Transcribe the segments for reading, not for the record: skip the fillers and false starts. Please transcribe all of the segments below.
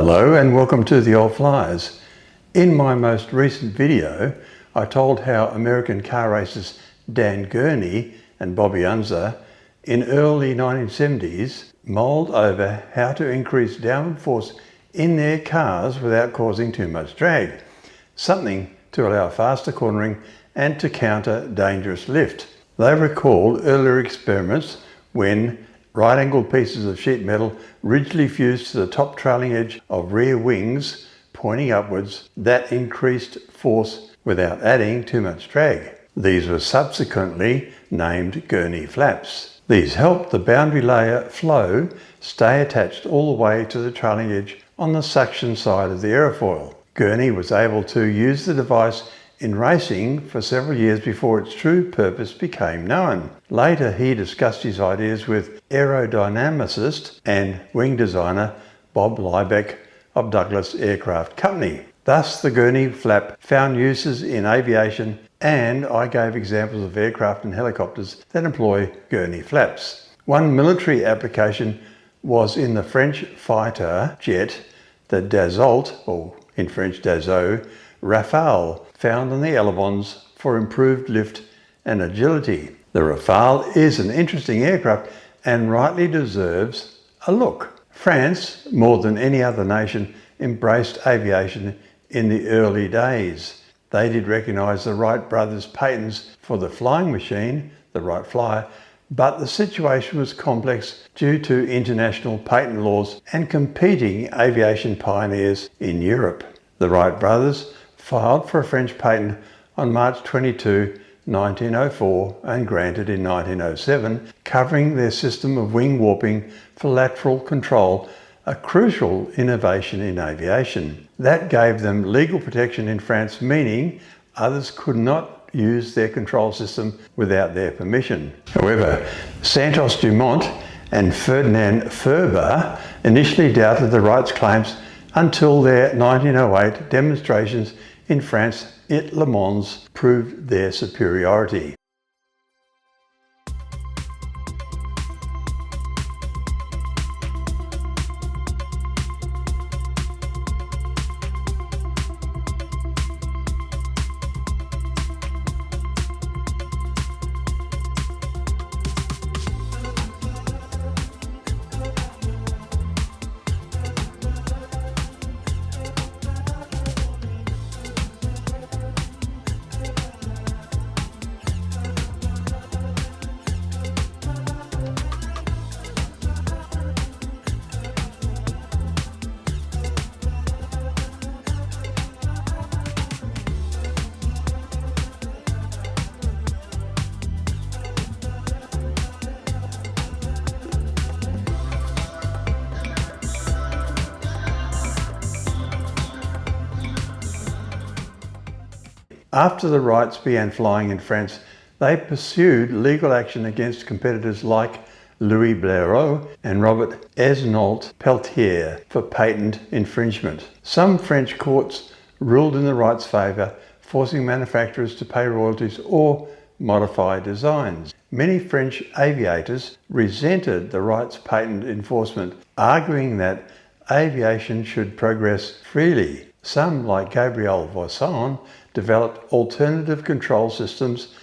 Hello and welcome to the old Fliers. In my most recent video, I told how American car racers Dan Gurney and Bobby Unser in early 1970s mulled over how to increase downward force in their cars without causing too much drag, something to allow faster cornering and to counter dangerous lift. They recalled earlier experiments when right-angled pieces of sheet metal rigidly fused to the top trailing edge of rear wings pointing upwards that increased force without adding too much drag. These were subsequently named Gurney flaps. These helped the boundary layer flow stay attached all the way to the trailing edge on the suction side of the aerofoil. Gurney was able to use the device in racing for several years before its true purpose became known. Later, he discussed his ideas with aerodynamicist and wing designer Bob Liebeck of Douglas Aircraft Company. Thus, the Gurney flap found uses in aviation, and I gave examples of aircraft and helicopters that employ Gurney flaps. One military application was in the French fighter jet, the Dassault, or in French Dassault, Rafale, found on the Avions for improved lift and agility. The Rafale is an interesting aircraft and rightly deserves a look. France, more than any other nation, embraced aviation in the early days. They did recognise the Wright brothers' patents for the flying machine, the Wright Flyer, but the situation was complex due to international patent laws and competing aviation pioneers in Europe. The Wright brothers filed for a French patent on March 22, 1904 and granted in 1907, covering their system of wing warping for lateral control, a crucial innovation in aviation. That gave them legal protection in France, meaning others could not use their control system without their permission. However, Santos-Dumont and Ferdinand Furber initially doubted the Wrights' claims until their 1908 demonstrations in France at Le Mans proved their superiority. After the Wrights began flying in France, they pursued legal action against competitors like Louis Blériot and Robert Esnault-Pelterie for patent infringement. Some French courts ruled in the Wrights' favour, forcing manufacturers to pay royalties or modify designs. Many French aviators resented the Wrights' patent enforcement, arguing that aviation should progress freely. Some, like Gabriel Voisin, developed alternative control systems,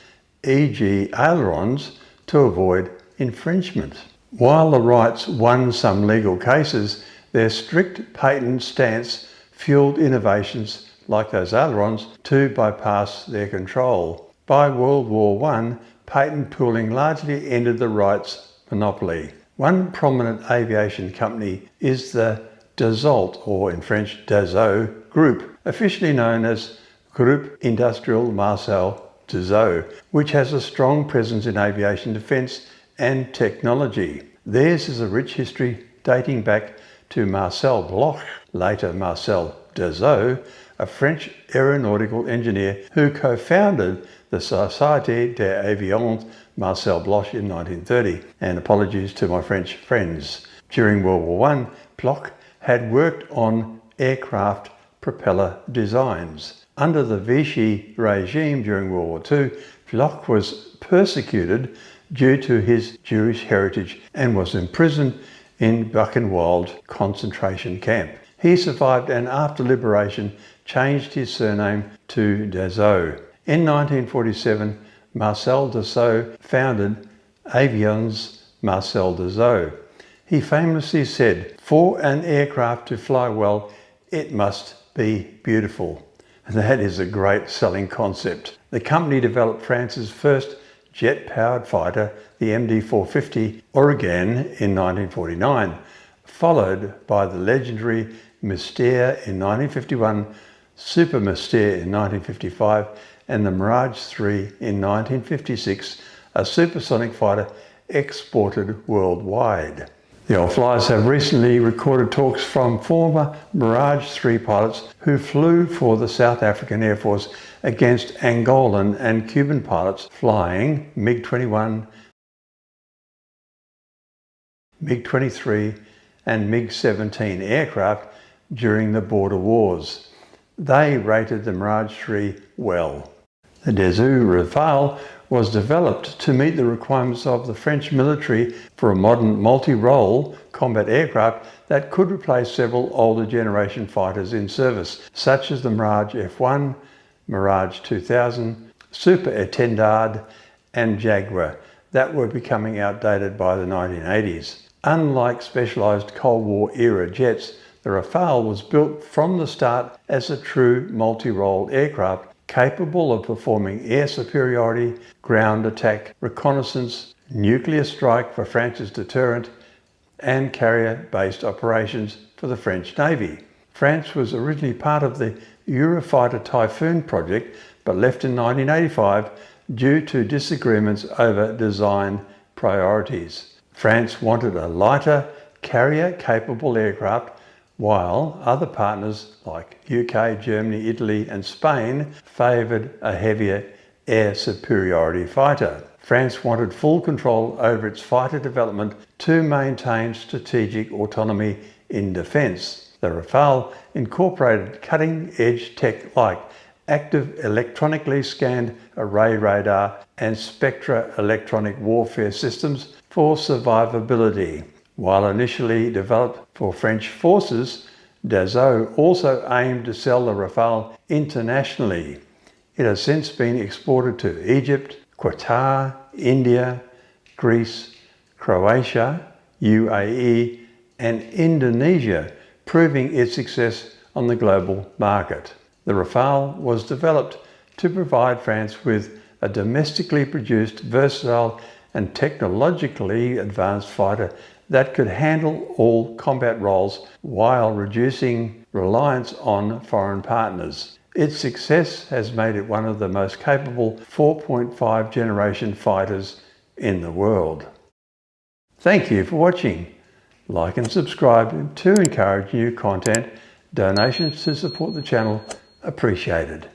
e.g. ailerons, to avoid infringement. While the Wrights won some legal cases, their strict patent stance fueled innovations like those ailerons to bypass their control. By World War I, patent pooling largely ended the Wrights' monopoly. One prominent aviation company is the Dassault, or in French Dassault, Group, officially known as Groupe Industriel Marcel Dassault, which has a strong presence in aviation defence and technology. Theirs is a rich history dating back to Marcel Bloch, later Marcel Dassault, a French aeronautical engineer who co-founded the Société des Avions Marcel Bloch in 1930. And apologies to my French friends. During World War I, Bloch had worked on aircraft propeller designs. Under the Vichy regime during World War II, Bloch was persecuted due to his Jewish heritage and was imprisoned in Buchenwald concentration camp. He survived and after liberation changed his surname to Dassault. In 1947, Marcel Dassault founded Avions Marcel Dassault. He famously said, "For an aircraft to fly well, it must be beautiful." And that is a great selling concept. The company developed France's first jet-powered fighter, the MD-450 Ouragan, in 1949, followed by the legendary Mystère in 1951, Super Mystère in 1955, and the Mirage 3 in 1956, a supersonic fighter exported worldwide. The old Fliers have recently recorded talks from former Mirage 3 pilots who flew for the South African Air Force against Angolan and Cuban pilots flying MiG-21, MiG-23 and MiG-17 aircraft during the border wars. They rated the Mirage 3 well. The Dassault Rafale was developed to meet the requirements of the French military for a modern multi-role combat aircraft that could replace several older generation fighters in service, such as the Mirage F1, Mirage 2000, Super Étendard and Jaguar, that were becoming outdated by the 1980s. Unlike specialised Cold War era jets, the Rafale was built from the start as a true multi-role aircraft capable of performing air superiority, ground attack, reconnaissance, nuclear strike for France's deterrent, and carrier-based operations for the French Navy. France was originally part of the Eurofighter Typhoon project, but left in 1985 due to disagreements over design priorities. France wanted a lighter, carrier-capable aircraft, while other partners like UK, Germany, Italy and Spain favoured a heavier air superiority fighter. France wanted full control over its fighter development to maintain strategic autonomy in defence. The Rafale incorporated cutting-edge tech like active electronically scanned array radar and Spectra electronic warfare systems for survivability. While initially developed for French forces, Dassault also aimed to sell the Rafale internationally. It has since been exported to Egypt, Qatar, India, Greece, Croatia, UAE and Indonesia, proving its success on the global market. The Rafale was developed to provide France with a domestically produced, versatile and technologically advanced fighter that could handle all combat roles while reducing reliance on foreign partners. Its success has made it one of the most capable 4.5 generation fighters in the world. Thank you for watching. Like and subscribe to encourage new content. Donations to support the channel appreciated.